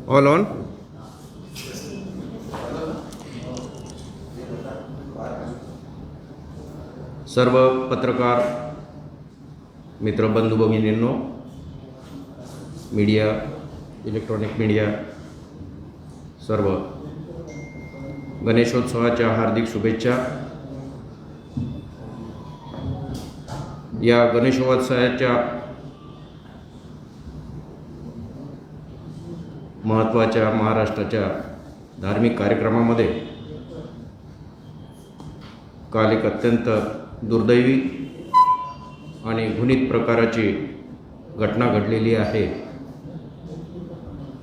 All on. सर्व पत्रकार मित्र बंधू भगिनींनो, मीडिया, इलेक्ट्रॉनिक मीडिया, सर्व गणेशोत्सवाच्या हार्दिक शुभेच्छा. या गणेशोत्सवाच्या महत्त्वाच्या महाराष्ट्राच्या धार्मिक कार्यक्रमामध्ये काल एक अत्यंत दुर्दैवी आणि घृणित प्रकाराची घटना घडलेली आहे.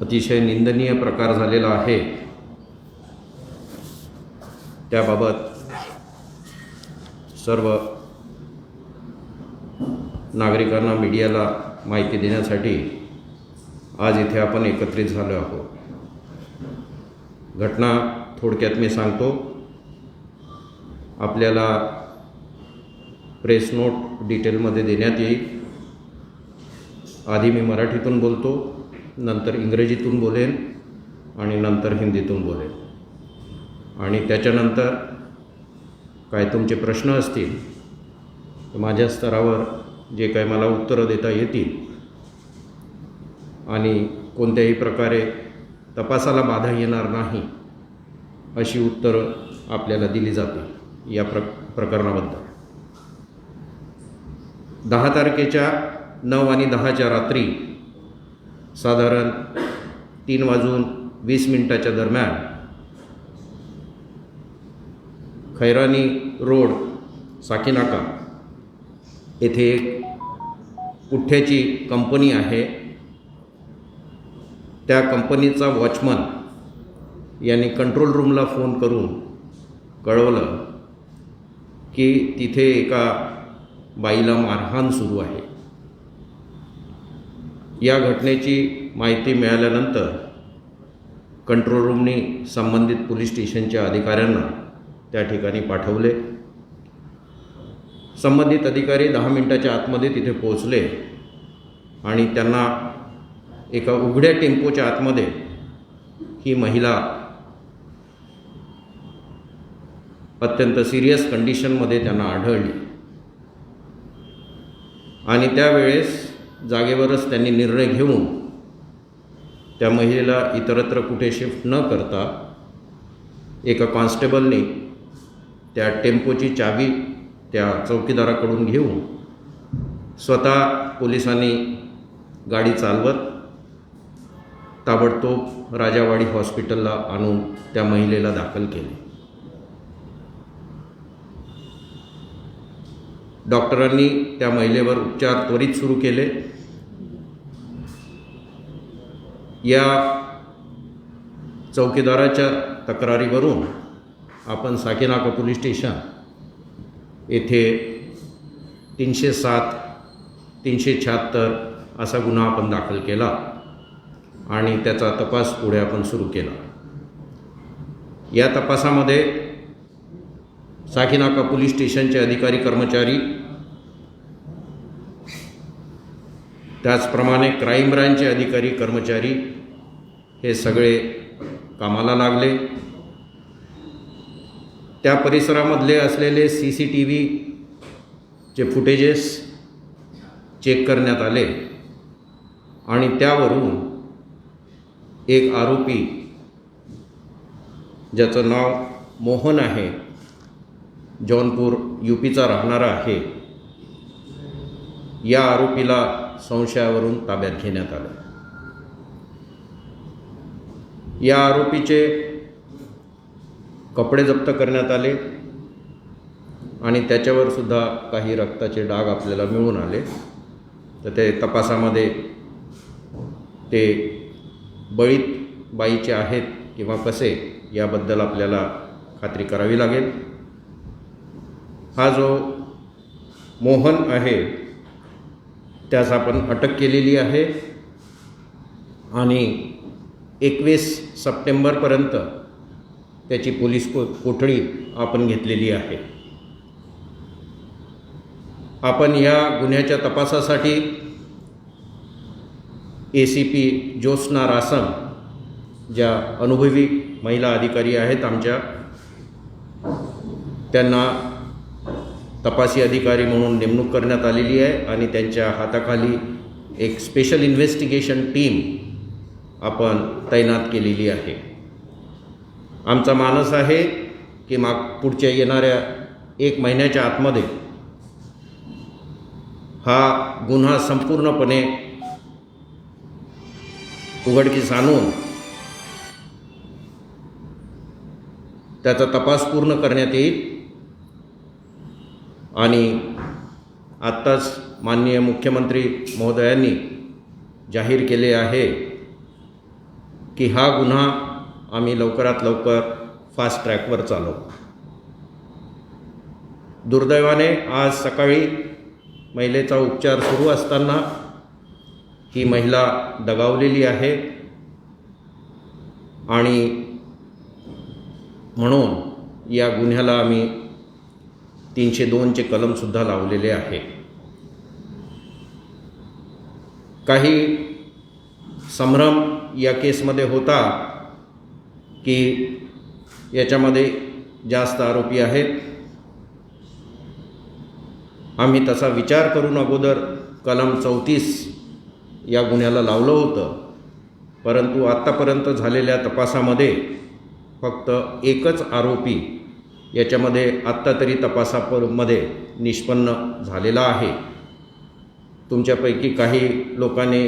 अतिशय निंदनीय प्रकार झालेला आहे. त्याबाबत सर्व नागरिकांना, मीडियाला माहिती देण्यासाठी आज इथे आपण एकत्रित झालो आहोत. घटना थोडक्यात मी सांगतो. आपल्याला प्रेस नोट डिटेलमध्ये देण्यात येईल. आधी मी मराठीतून बोलतो, नंतर इंग्रजीतून बोलेन आणि नंतर हिंदीतून बोलेन. आणि त्याच्यानंतर काय तुमचे प्रश्न असतील तर माझ्या स्तरावर जे काय मला उत्तरं देता येतील आणि कोणत्याही प्रकारे तपासाला बाधा येणार नाही अशी उत्तरं आपल्याला दिली जातील या प्रकरणाबद्दल. 10 तारखेच्या 9 आणि 10च्या रात्री साधारण 3:20 दरम्यान खैरानी रोड, साकीनाका येथे एक पुठ्ठ्याची कंपनी आहे. त्या कंपनीचा वॉचमन यांनी कंट्रोल रूमला फोन करून कळवलं की तिथे एका बाईला मारहाण सुरू आहे. या घटनेची माहिती मिळाल्यानंतर कंट्रोल रूमने संबंधित पोलीस स्टेशनच्या अधिकाऱ्यांना त्या ठिकाणी पाठवले. संबंधित अधिकारी 10 मिनिटाच्या आतमध्ये तिथे पोहोचले आणि त्यांना एका उघड्या टेम्पोच्या आतमध्ये ही महिला अत्यंत सिरियस कंडिशनमध्ये त्यांना आढळली. आणि त्यावेळेस जागेवरच त्यांनी निर्णय घेऊन त्या महिलेला इतरत्र कुठे शिफ्ट न करता एका कॉन्स्टेबलने त्या टेम्पोची चावी त्या चौकीदाराकडून घेऊन स्वतः पोलिसांनी गाडी चालवत ताबडतोब राजावाडी हॉस्पिटलला आणून त्या महिलेला दाखल केले. डॉक्टरांनी त्या महिलेवर उपचार त्वरित सुरू केले. या चौकीदाराच्या तक्रारीवरून आपण साकीनाका पोलीस स्टेशन येथे 307, 376 असा गुन्हा आपण दाखल केला आणि त्याचा तपास पुढे आपण सुरू केला. या तपासामध्ये साकीनाका पोलीस स्टेशनचे अधिकारी कर्मचारी, त्याचप्रमाणे क्राईम ब्रांचचे अधिकारी कर्मचारी हे सगळे कामाला लागले. त्या परिसरामधले असलेले CCTVचे फुटेजेस चेक करण्यात आले आणि त्यावरून एक आरोपी ज्याचं नाव मोहन आहे, जौनपूर UPचा राहणारा आहे, या आरोपीला संशयावरून ताब्यात घेण्यात आलं. या आरोपीचे कपडे जप्त करण्यात आले आणि त्याच्यावर सुद्धा काही रक्ताचे डाग आपल्याला मिळून आले. तर ते तपासामध्ये ते बळीत बाईचे आहेत किंवा कसे याबद्दल आपल्याला खात्री करावी लागेल. हा जो मोहन आहे त्यास आपण अटक केलेली आहे आणि 21 सप्टेंबरपर्यंत त्याची पोलीस कोठडी आपण घेतलेली आहे. आपण या गुन्ह्याच्या तपासासाठी ACP ज्योत्स्ना रासम ज्या अनुभवी महिला अधिकारी आहेत आमच्या, त्यांना तपासी अधिकारी म्हणून नेमणूक करण्यात आलेली आहे आणि त्यांच्या हाताखाली एक स्पेशल इन्व्हेस्टिगेशन टीम आपण तैनात केलेली आहे. आमचा मानस आहे की पुढच्या येणाऱ्या 1 महिन्याच्या आतमध्ये हा गुन्हा संपूर्णपणे उघडकीस आणून त्याचा तपास पूर्ण करण्यात येईल. आणि आत्ताच माननीय मुख्यमंत्री महोदयांनी जाहीर केले आहे की हा गुन्हा आम्ही लवकरात लवकर फास्ट ट्रॅकवर चालवू. दुर्दैवाने आज सकाळी महिलेचा उपचार सुरू असताना ही महिला दगावलेली आहे आणि म्हणून या गुन्ह्याला आम्ही 302चे कलमसुद्धा लावलेले आहे. काही संभ्रम या केसमध्ये होता की याच्यामध्ये जास्त आरोपी आहेत. आम्ही तसा विचार करून अगोदर कलम 34 या गुन्ह्याला लावलं होतं, परंतु आत्तापर्यंत झालेल्या तपासामध्ये फक्त एकच आरोपी याच्यामध्ये आत्ता तरी तपासामध्ये निष्पन्न झालेला आहे. तुमच्यापैकी काही लोकांनी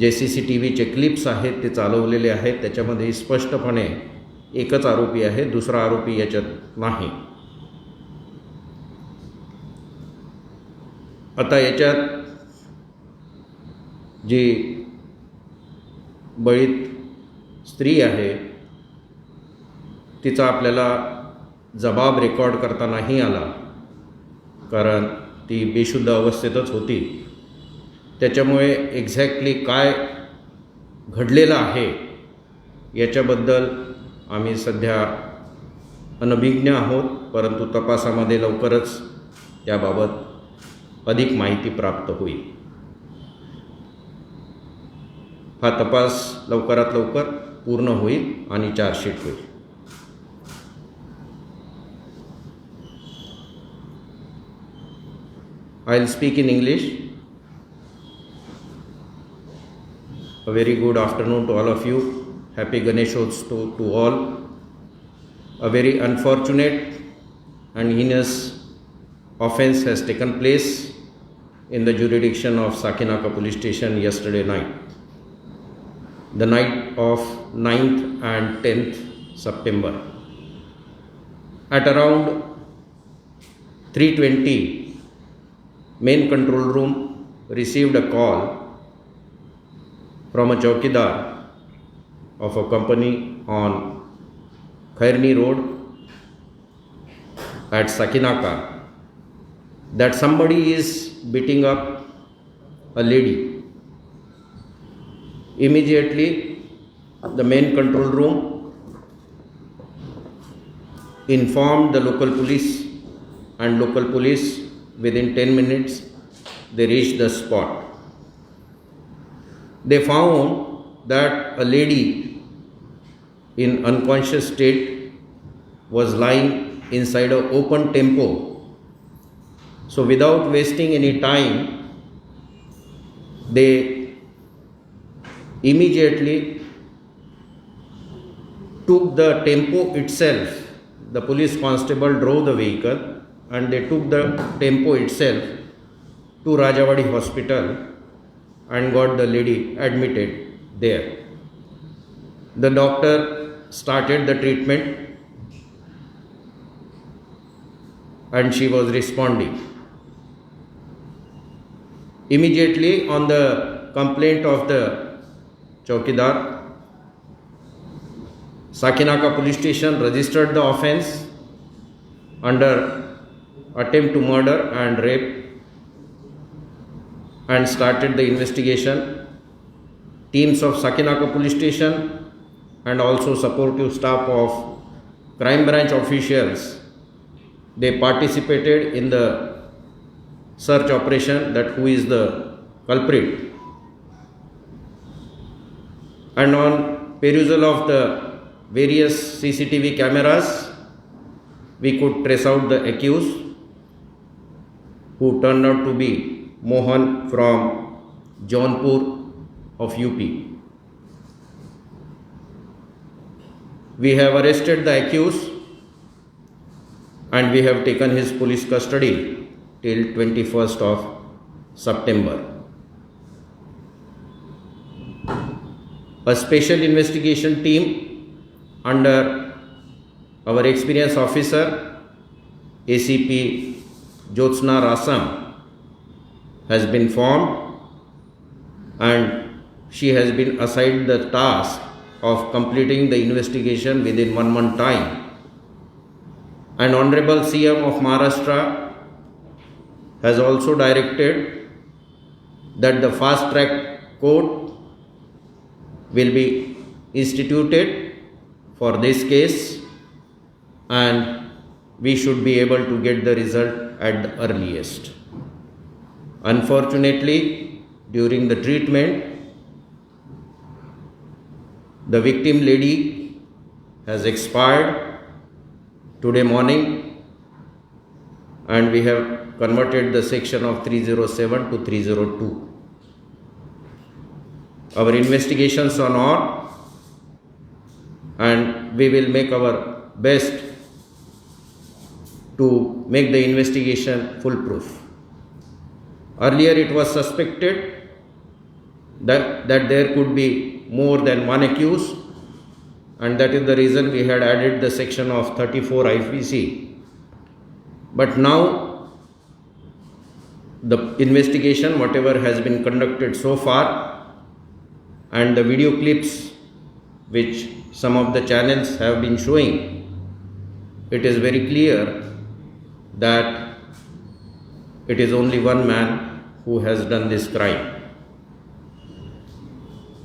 जे CCTVचे क्लिप्स आहेत ते चालवलेले आहेत, त्याच्यामध्ये स्पष्टपणे एकच आरोपी आहे, दुसरा आरोपी याच्यात नाही. आता याच्यात जी बळीत स्त्री आहे तिचा आपल्याला जबाब रेकॉर्ड करता नाही आला, कारण ती बेशुद्ध अवस्थेतच होती. त्याच्यामुळे एक्झॅक्टली काय घडलेलं आहे याच्याबद्दल आम्ही सध्या अनभिज्ञ आहोत, परंतु तपासामध्ये लवकरच त्याबाबत अधिक माहिती प्राप्त होईल. हा तपास लवकरात लवकर पूर्ण होईल आणि चार्जशीट होईल. I'll speak in English. A very good afternoon to all of you. Happy Ganeshotsava to all. A very unfortunate and heinous offence has taken place in the jurisdiction of Sakinaka police station yesterday night, the night of 9th and 10th September. At around 3:20, main control room received a call from a chowkidar of a company on Khairni Road at Sakinaka that somebody is beating up a lady. Immediately, the main control room informed the local police, and local police within 10 minutes they reached the spot. They found that a lady in unconscious state was lying inside an open tempo. So without wasting any time, they immediately took the tempo itself. The police constable drove the vehicle and they took the tempo itself to Rajawadi hospital and got the lady admitted there. The doctor started the treatment and she was responding. Immediately on the complaint of the chowkidar, Sakinaka police station registered the offence under attempt to murder and rape and started the investigation. Teams of Sakinaka police station and also supportive staff of crime branch officials, they participated in the search operation that who is the culprit. And on perusal of the various CCTV cameras, we could trace out the accused, who turned out to be Mohan from Jaunpur of UP. We have arrested the accused and we have taken his police custody till 21st of September. A special investigation team under our experienced officer ACP Jyotsna Rasam has been formed, and she has been assigned the task of completing the investigation within 1 month time. And Honorable CM of Maharashtra has also directed that the fast track court will be instituted for this case, and we should be able to get the result at the earliest. Unfortunately, during the treatment, the victim lady has expired today morning, and we have converted the section of 307 to 302. Our investigations are on, and we will make our best to make the investigation foolproof. Earlier it was suspected that there could be more than one accused, and that is the reason we had added the section of 34 IPC. But now the investigation, whatever has been conducted so far, and the video clips which some of the channels have been showing, it is very clear that it is only one man who has done this crime.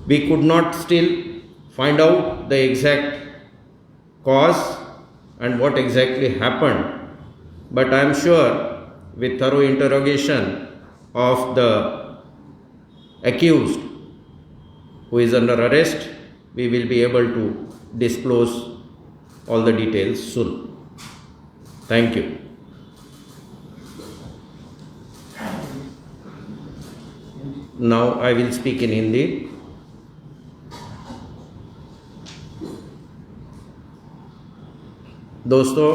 We could not still find out the exact cause and what exactly happened, but I am sure with thorough interrogation of the accused who is under arrest, we will be able to disclose all the details soon. Thank you. Now I will speak in Hindi. दोस्तों,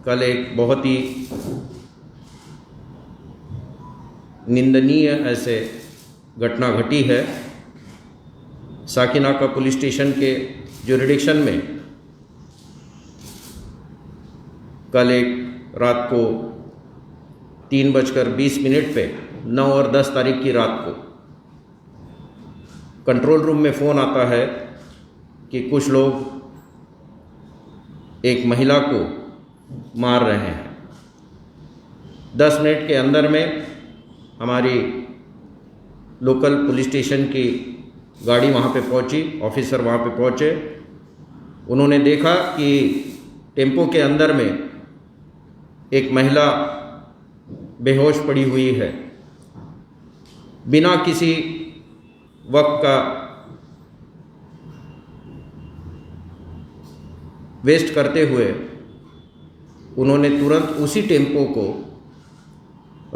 कल एक बहुत ही निंदनीय ऐसे घटना घटी है। Sakinaka police station के jurisdiction में कल एक रात को 3:20 पे 9 और 10 तारीख की रात को कंट्रोल रूम में फ़ोन आता है कि कुछ लोग एक महिला को मार रहे हैं। 10 मिनट के अंदर में हमारी लोकल पुलिस स्टेशन की गाड़ी वहाँ पे पहुँची, ऑफिसर वहाँ पे पहुँचे। उन्होंने देखा कि टेम्पो के अंदर में एक महिला बेहोश पड़ी हुई है। बिना किसी वक्त का वेस्ट करते हुए उन्होंने तुरंत उसी टेम्पो को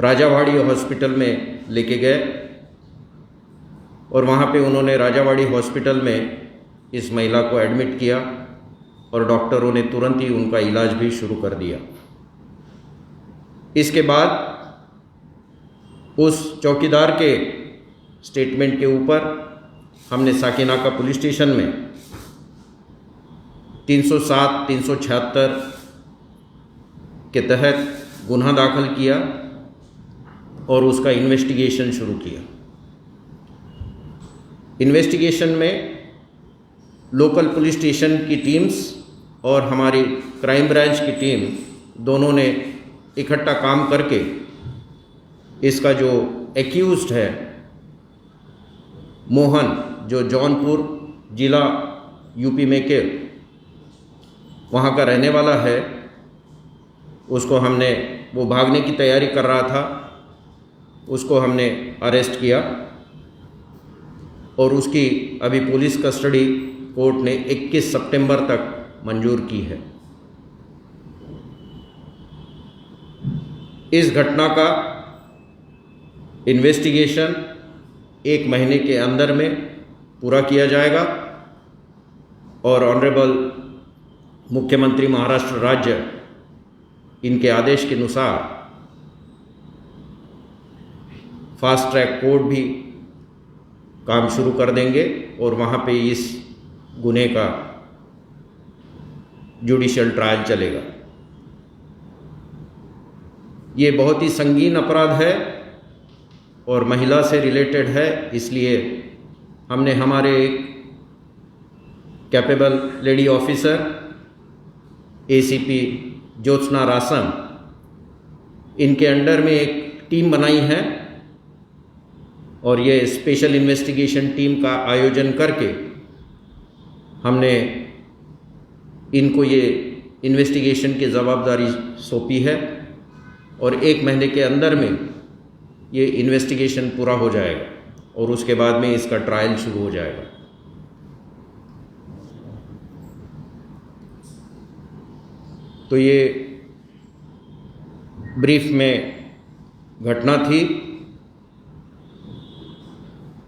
राजावाड़ी हॉस्पिटल में लेके गए, और वहाँ पे उन्होंने राजावाड़ी हॉस्पिटल में इस महिला को एडमिट किया, और डॉक्टरों ने तुरंत ही उनका इलाज भी शुरू कर दिया। इसके बाद उस चौकीदार के स्टेटमेंट के ऊपर हमने साकिनाका पुलिस स्टेशन में 307, 376 के तहत गुन्हा दाखिल किया और उसका इन्वेस्टिगेशन शुरू किया। इन्वेस्टिगेशन में लोकल पुलिस स्टेशन की टीम्स और हमारी क्राइम ब्रांच की टीम दोनों ने इकट्ठा काम करके इसका जो एक्यूज्ड है मोहन, जो जौनपुर जिला यूपी में के वहाँ का रहने वाला है, उसको हमने, वो भागने की तैयारी कर रहा था, उसको हमने अरेस्ट किया और उसकी अभी पुलिस कस्टडी कोर्ट ने 21 सितंबर तक मंजूर की है। इस घटना का इन्वेस्टिगेशन 1 महीने के अंदर में पूरा किया जाएगा और ऑनरेबल मुख्यमंत्री महाराष्ट्र राज्य इनके आदेश के अनुसार फास्ट ट्रैक कोर्ट भी काम शुरू कर देंगे और वहाँ पे इस गुने का जुडिशियल ट्रायल चलेगा। ये बहुत ही संगीन अपराध है और महिला से रिलेटेड है, इसलिए हमने हमारे एक capable lady officer ACP Jyotsna rasam, इनके अंडर में एक टीम बनाई है और ये स्पेशल इन्वेस्टिगेशन टीम का आयोजन करके हमने इनको ये इन्वेस्टिगेशन की जवाबदारी सौंपी है और 1 महीने के अंदर में ये इन्वेस्टिगेशन पूरा हो जाएगा और उसके बाद में इसका ट्रायल शुरू हो जाएगा। तो ये ब्रीफ में घटना थी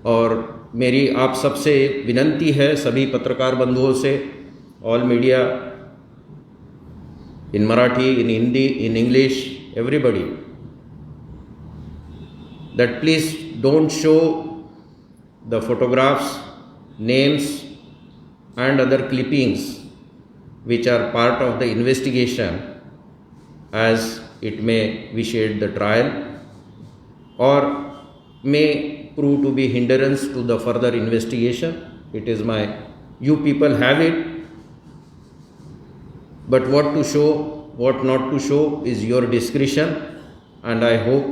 और मेरी आप सबसे विनती है, सभी पत्रकार बंधुओं से, all media, in Marathi, in Hindi, in English, everybody, that please don't show the photographs, names and other clippings which are part of the investigation, as it may vitiate the trial or may prove to be hindrance to the further investigation. It is you people have it, but what to show, what not to show is your discretion, and I hope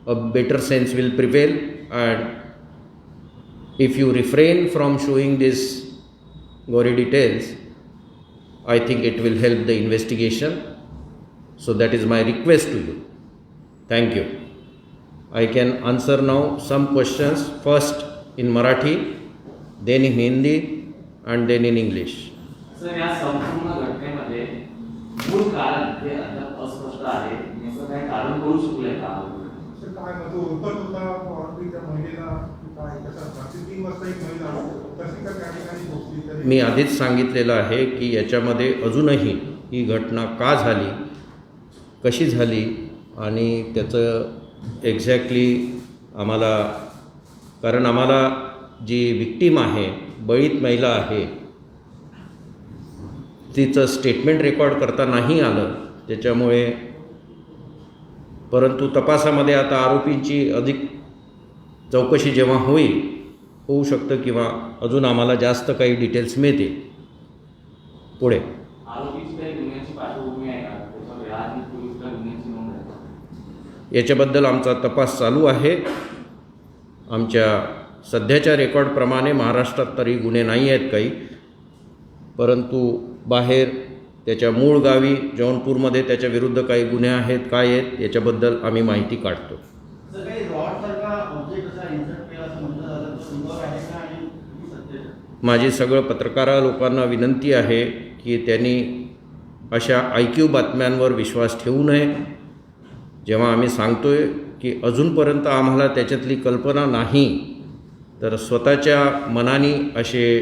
a better sense will prevail, and if you refrain from showing these gory details, I think it will help the investigation. So that is my request to you. Thank you. I can answer now some questions, first in Marathi, then in Hindi and then in English. Sir, या संपूर्ण घटनेमध्ये मूळ कारण हे अद्याप अस्पष्ट आहे. नेमकं काय कारण करू शकले का? सर, काय तो उपत होता और त्या महिलेला काय कशा परिस्थिती मध्ये एक महिला कशी का त्या ठिकाणी पोहोचली तरी मी आधीच सांगितलेलं आहे की याच्यामध्ये अजूनही ही घटना का झाली, कशी झाली आणि त्याचं एक्झॅक्टली आम्हाला, कारण आम्हाला जी विक्टीम आहे, बळीत महिला आहे, तिचं स्टेटमेंट रेकॉर्ड करता नाही आलं, त्याच्यामुळे, परंतु तपासामध्ये आता आरोपींची अधिक चौकशी जेव्हा होऊ शकतं किंवा अजून आम्हाला जास्त काही डिटेल्स मिळतील पुढे. आरोपीची काही गुन्ह्याची पार्श्वभूमी आहे का? त्याच्यावर आधी पोलिसला गुन्ह्याची नोंद आहे? याच्याबद्दल आमचा तपास चालू आहे. आमच्या सध्याच्या रेकॉर्डप्रमाणे महाराष्ट्रात तरी गुन्हे नाही आहेत काही, परंतु बाहेर त्याच्या मूळ गावी जौनपूरमध्ये त्याच्या विरुद्ध काही गुन्हे आहेत, काय आहेत याच्याबद्दल आम्ही माहिती काढतो. माझी सगळं पत्रकार लोकांना विनंती आहे की त्यांनी अशा IQ बातम्यांवर विश्वास ठेवू नये. जेव्हा आम्ही सांगतोय की अजूनपर्यंत आम्हाला त्याच्यातली कल्पना नाही, तर स्वतःच्या मनाने असे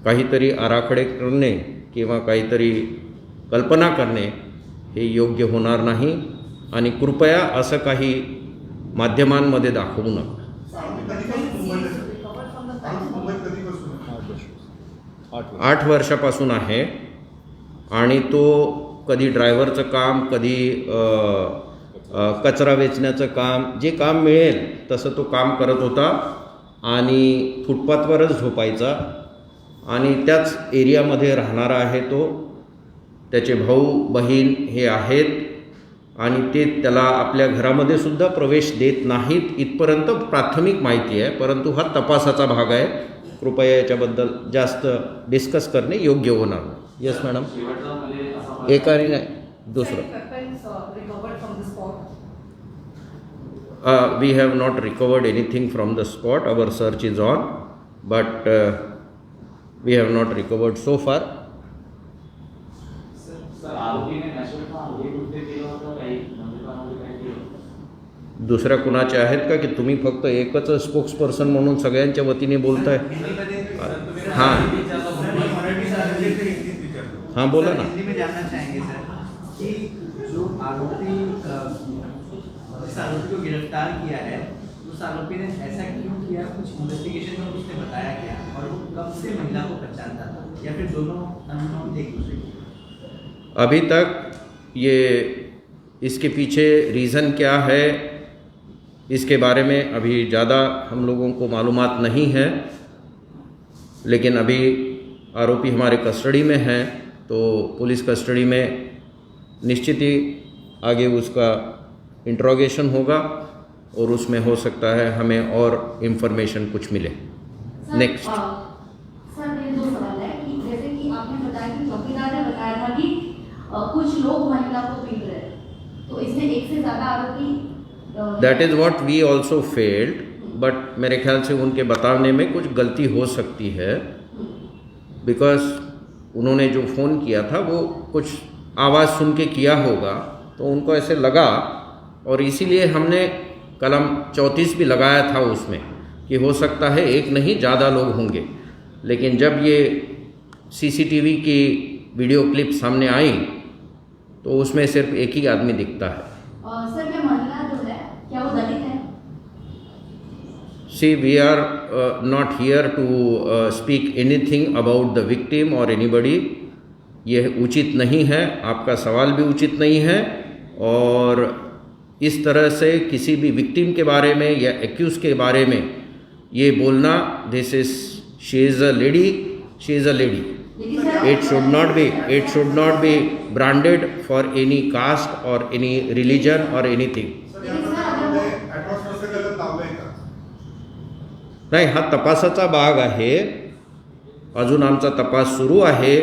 काहीतरी आराखडे करणे किंवा काहीतरी कल्पना करणे हे योग्य होणार नाही आणि कृपया असं काही माध्यमांमध्ये दाखवू नका. 8 वर्षापासून आहे आणि तो कधी ड्रायव्हरचं काम, कधी कचरा वेचण्याचं काम, जे काम मिळेल तसं तो काम करत होता आणि फुटपाथवरच झोपायचा आणि त्याच एरियामध्ये राहणारा आहे तो. त्याचे भाऊ बहीण हे आहेत आणि ते त्याला आपल्या घरामध्ये सुद्धा प्रवेश देत नाहीत इथपर्यंत प्राथमिक माहिती आहे, परंतु हा तपासाचा भाग आहे. कृपया याच्याबद्दल जास्त डिस्कस करणे योग्य होणार नाही. Yes madam. शेवटचा म्हणजे असा एक आणि नाही दुसरं. recovered from the spot. We have not recovered anything from the spot. Our search is on, but we have not recovered so far. Sir आरोपीने नशेचा हे कृत्य केलं होतं काही म्हणजे काही केलं? दुसऱ्या कुणाचे आहेत का की तुम्ही फक्त एकच स्पोक्सपर्सन म्हणून सगळ्यांच्या वतीने बोलताय? हाँ हाँ बोला ना. हिंदी में जानना चाहेंगे सर कि जो आरोपी जिस आरोपी को गिरफ्तार किया है उस आरोपी ने ऐसा क्यों किया, कुछ इन्वेस्टिगेशन में उसने बताया क्या, और वो कब से महिला को पहचानता था या फिर दोनों अननोन एक दूसरे को? अभी तक ये इसके पीछे रीज़न क्या है इसके बारे में अभी ज़्यादा हम लोगों को मालूमात नहीं है, लेकिन अभी आरोपी हमारे कस्टडी में है, तो पुलिस कस्टडी में निश्चित ही आगे उसका इंट्रोगेशन होगा और उसमें हो सकता है हमें और इन्फॉर्मेशन कुछ मिले. नेक्स्ट. सर मेरे दो सवाल है कि जैसे कि आपने बताया कि चौकीदार ने बताया था कि कुछ लोग महिला को पीट रहे हैं, तो इसमें एक से ज़्यादा आरोपी. That is what we also failed, but मेरे ख्याल से उनके बताने में कुछ गलती हो सकती है, बिकॉज उन्होंने जो फ़ोन किया था वो कुछ आवाज़ सुन के किया होगा, तो उनको ऐसे लगा और इसीलिए हमने कलम 34 भी लगाया था उसमें कि हो सकता है एक नहीं ज़्यादा लोग होंगे. लेकिन जब ये सीसीटीवी की वीडियो क्लिप सामने आई तो उसमें सिर्फ एक ही आदमी दिखता है. सर ये महिला जो है क्या वो दलित है? See, we are not here to speak anything about the victim or anybody. यह उचित नहीं है, आपका सवाल भी उचित नहीं है, और इस तरह से किसी भी विक्टिम के बारे में या एक्यूज के बारे में ये बोलना, this is she is a lady, she is a lady. It should not be branded for any caste or any religion or anything. नाही, हा तपासाचा भाग आहे, अजून आमचा तपास सुरू आहे.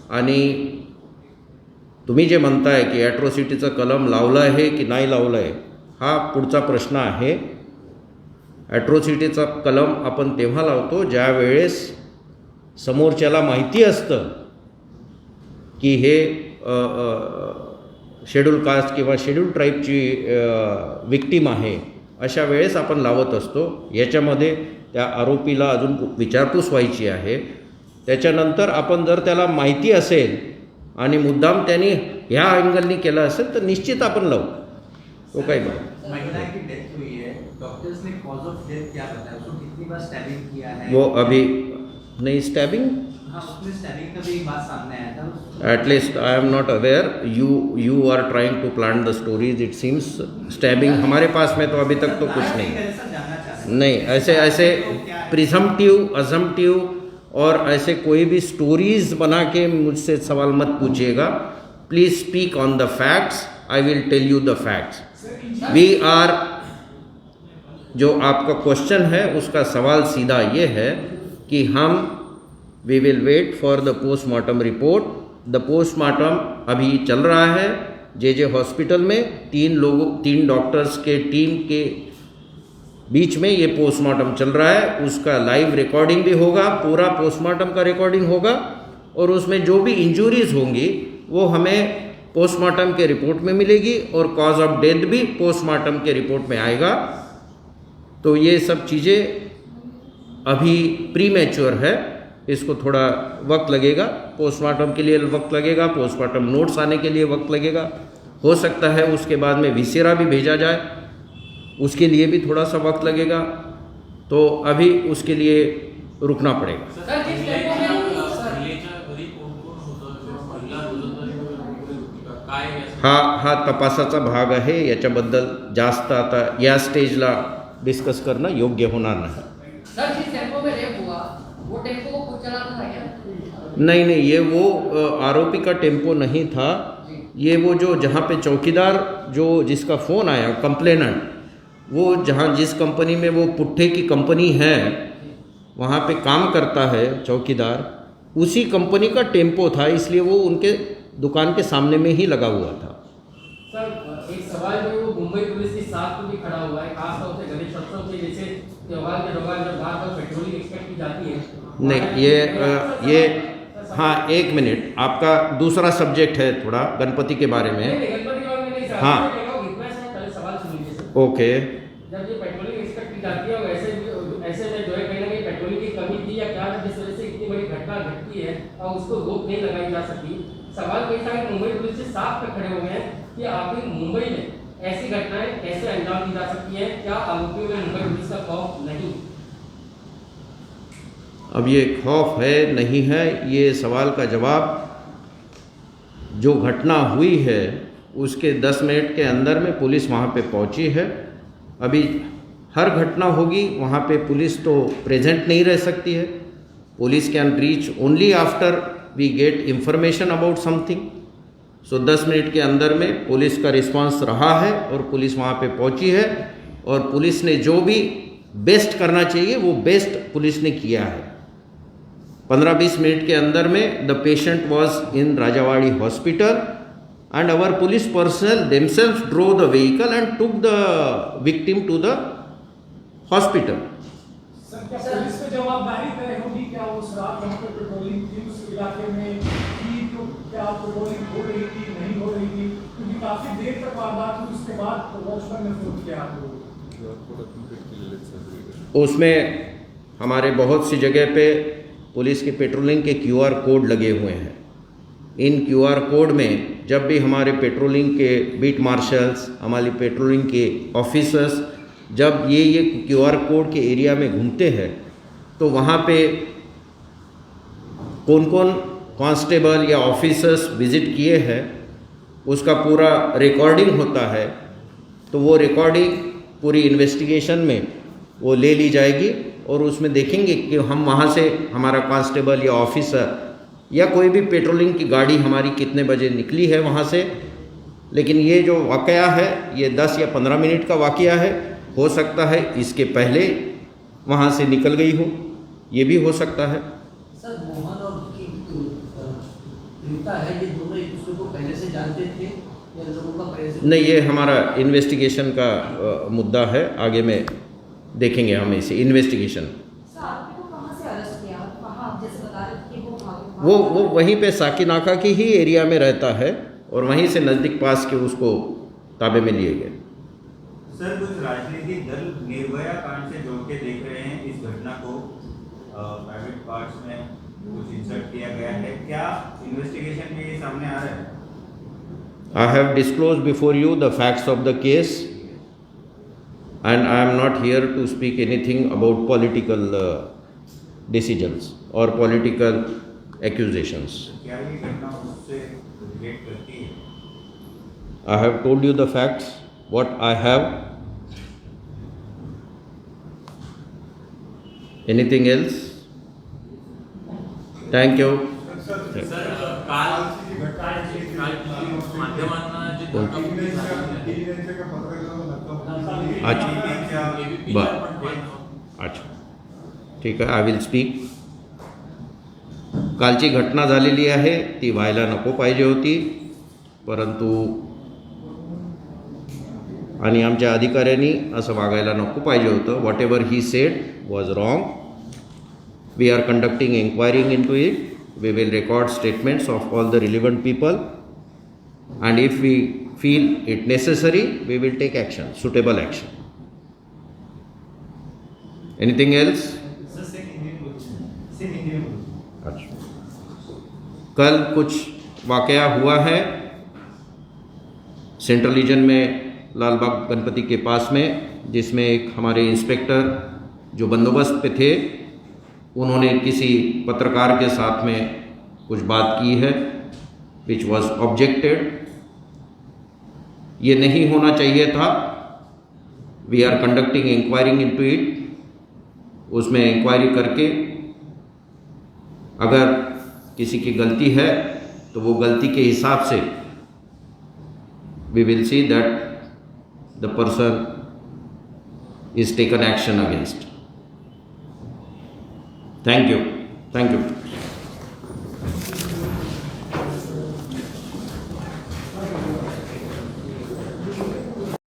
आणि तुम्ही जे म्हणताय की ॲट्रॉसिटीचं कलम लावलं आहे की नाही लावलं आहे, हा पुढचा प्रश्न आहे. ॲट्रॉसिटीचा कलम आपण तेव्हा लावतो ज्या वेळेस समोरच्याला माहिती असतं की हे शेड्यूल कास्ट किंवा शेड्यूल ट्राईबची विक्टीम आहे, अशा वेळेस आपण लावत असतो. याच्यामध्ये त्या आरोपीला अजून विचारपूस व्हायची आहे. त्याच्यानंतर आपण जर त्याला माहिती असेल आणि मुद्दाम त्यांनी ह्या अँगलनी केलं असेल तर निश्चित आपण लावू. तो काही बघा. महिला की डेथ हुई है, डॉक्टर्स ने कॉज ऑफ डेथ क्या बताया, उसको कितनी बार स्टैबिंग किया है? वो अभी नहीं स्टैबिंग, हाँ उसमें स्टैबिंग का भी बात सामने आया था. At least I am not aware. You are trying to plan the stories. It seems stabbing हमारे पास में तो अभी तक तो कुछ नहीं. नहीं, ऐसे प्रिजम्पटिव, अजम्पटिव और ऐसे कोई भी स्टोरीज बना के मुझसे सवाल मत पूछिएगा. Please speak on the facts. I will tell you the facts. We are, जो आपका क्वेश्चन है उसका सवाल सीधा ये है कि we will wait for the postmortem report. The postmortem अभी चल रहा है जे हॉस्पिटल में. 3 डॉक्टर्स के टीम के बीच में ये पोस्टमार्टम चल रहा है. उसका लाइव रिकॉर्डिंग भी होगा, पूरा पोस्टमार्टम का रिकॉर्डिंग होगा, और उसमें जो भी इंजरीज होंगी वो हमें पोस्टमार्टम के रिपोर्ट में मिलेगी, और कॉज ऑफ डेथ भी पोस्टमार्टम के रिपोर्ट में आएगा. तो ये सब चीज़ें अभी प्री मैच्योर है, इसको थोड़ा वक्त लगेगा. पोस्टमार्टम के लिए वक्त लगेगा, पोस्टमार्टम नोट्स आने के लिए वक्त लगेगा. हो सकता है उसके बाद में विसेरा भी भेजा जाए, उसके लिए भी थोड़ा सा वक्त लगेगा. तो अभी उसके लिए रुकना पड़ेगा. हा तपासाचा भाग आहे. याच्याबद्दल जास्त आता या स्टेजला डिस्कस करणं योग्य होणार नाही. सर जिस टेम्पो में रेप हुआ वो टेम्पो को खुद चलाना था क्या? नहीं नहीं, ये वो आरोपी का टेम्पो नहीं था। ये वो जो जहाँ पे चौकीदार जो जिसका फ़ोन आया कंप्लेनेंट, वो जहाँ जिस कंपनी में वो पुट्ठे की कंपनी है वहाँ पे काम करता है चौकीदार, उसी कंपनी का टेम्पो था, इसलिए वो उनके दुकान के सामने में ही लगा हुआ था। सर एक सवाल जो वो मुंबई पुलिस के साथ में भी खड़ा हुआ है, खासतौर से गणेश उत्सव के जैसे त्योहार के दौरान जब बार बार पेट्रोलिंग एक्सपेक्ट की जाती है। नहीं, ये हाँ, एक मिनट, आपका दूसरा सब्जेक्ट है थोड़ा गणपति के बारे में। गणपति के बारे में नहीं सर, हाँ। पहले सवाल सुन लीजिए सर। ओके। जब ये पेट्रोलिंग एक्सपेक्ट की जाती है और ऐसे में जो है कहीं ना कहीं पेट्रोलिंग की कमी थी या क्या जिस वजह से इतनी बड़ी घटना घटती है और उसको रोक नहीं लगाई जा सकी। सवाल ये था कि मुंबई पुलिस से साफ तक खड़े हो गए हैं कि आखिर मुंबई में ऐसी घटनाएं कैसे अंजाम दी जा सकती है, क्या आरोपियों में मुंबई पुलिस का खौफ नहीं? अब ये खौफ है नहीं है, ये सवाल का जवाब, जो घटना हुई है उसके 10 मिनट के अंदर में पुलिस वहाँ पे पहुँची है। अभी हर घटना होगी वहाँ पे पुलिस तो प्रेजेंट नहीं रह सकती है। Police can reach only after we get information about something. So 10 minute के अंदर में पुलिस का रिस्पांस रहा है और पुलिस वहाँ पे पहुँची है और पुलिस ने जो भी बेस्ट करना चाहिए वो बेस्ट पुलिस ने किया है। 15-20 मिनट के अंदर में the patient was in Rajawadi hospital and our police personnel themselves drove the vehicle and took the victim to the hospital. Sir क्या पुलिस पे जवाबदारी तय होगी, क्या उस रात वहाँ पे पेट्रोलिंग थी उस इलाके में की, तो क्या पेट्रोलिंग हो रही थी नहीं हो रही थी, क्योंकि काफी देर तक वारदात हुई, उसके बाद वॉचमैन ने फोन किया आपको। उसमें हमारे बहुत सी जगह पे पुलिस के पेट्रोलिंग के QR कोड लगे हुए हैं। इन QR कोड में जब भी हमारे पेट्रोलिंग के बीट मार्शल्स, हमारी पेट्रोलिंग के ऑफिसर्स जब ये QR कोड के एरिया में घूमते हैं तो वहाँ पे कौन कौन कांस्टेबल या ऑफिसर्स विज़िट किए हैं उसका पूरा रिकॉर्डिंग होता है। तो वो रिकॉर्डिंग पूरी इन्वेस्टिगेशन में वो ले ली जाएगी और उसमें देखेंगे कि हम वहाँ से हमारा कांस्टेबल या ऑफिसर या कोई भी पेट्रोलिंग की गाड़ी हमारी कितने बजे निकली है वहाँ से। लेकिन ये जो वाक़या है ये 10 या 15 मिनट का वाक़या है, हो सकता है इसके पहले वहाँ से निकल गई हो, ये भी हो सकता है। सर मोहन और प्रीता है, ये दोनों एक दूसरे को पहले से जानते थे या लोगों का पहले से? नहीं, ये हमारा इन्वेस्टिगेशन का मुद्दा है, आगे में देखेंगे हम इसे इन्वेस्टिगेशन। सर आपने को कहाँ से अरेस्ट किया, कहाँ आप जैसे बता रहे थे कि वो वहीं पे साकीनाका की ही एरिया में रहता है और वहीं से नज़दीक पास के उसको ताबे में लिए गए। सर कुछ राजनीतिक दल निर्भया कांड से जोड़ के देख रहे हैं इस घटना को, प्राइवेट पार्ट्स में कुछ इंसर्ट किया गया है, क्या इन्वेस्टिगेशन में ये सामने आ रहा है? I have disclosed before you the facts of the case and I am not here to speak anything about political decisions or political accusations. क्या ये घटना उससे रिलेट करती है? I have told you the facts, what I have. Anything else? Thank you. अच्छा ठीक आहे, I will speak. कालची घटना झालेली आहे ती व्हायला नको पाहिजे होती, परंतु आणि आमच्या अधिकाऱ्यांनी असं वागायला नको पाहिजे होतं. Whatever he said was wrong. We are conducting enquiring into it. We will record statements of all the relevant people, and if we feel it necessary, we will take action, suitable action. Anything else? अच्छा, कल कुछ वाकया हुआ है central region में लालबाग गणपति के pass में, जिसमें एक हमारे इंस्पेक्टर जो बंदोबस्त पे थे उन्होंने किसी पत्रकार के साथ में कुछ बात की है विच वॉज ऑब्जेक्टेड. ये नहीं होना चाहिए था. We are conducting inquiring into it. उसमें इंक्वायरी करके अगर किसी की गलती है तो वो गलती के हिसाब से we will see that the person is taken action against. Thank you.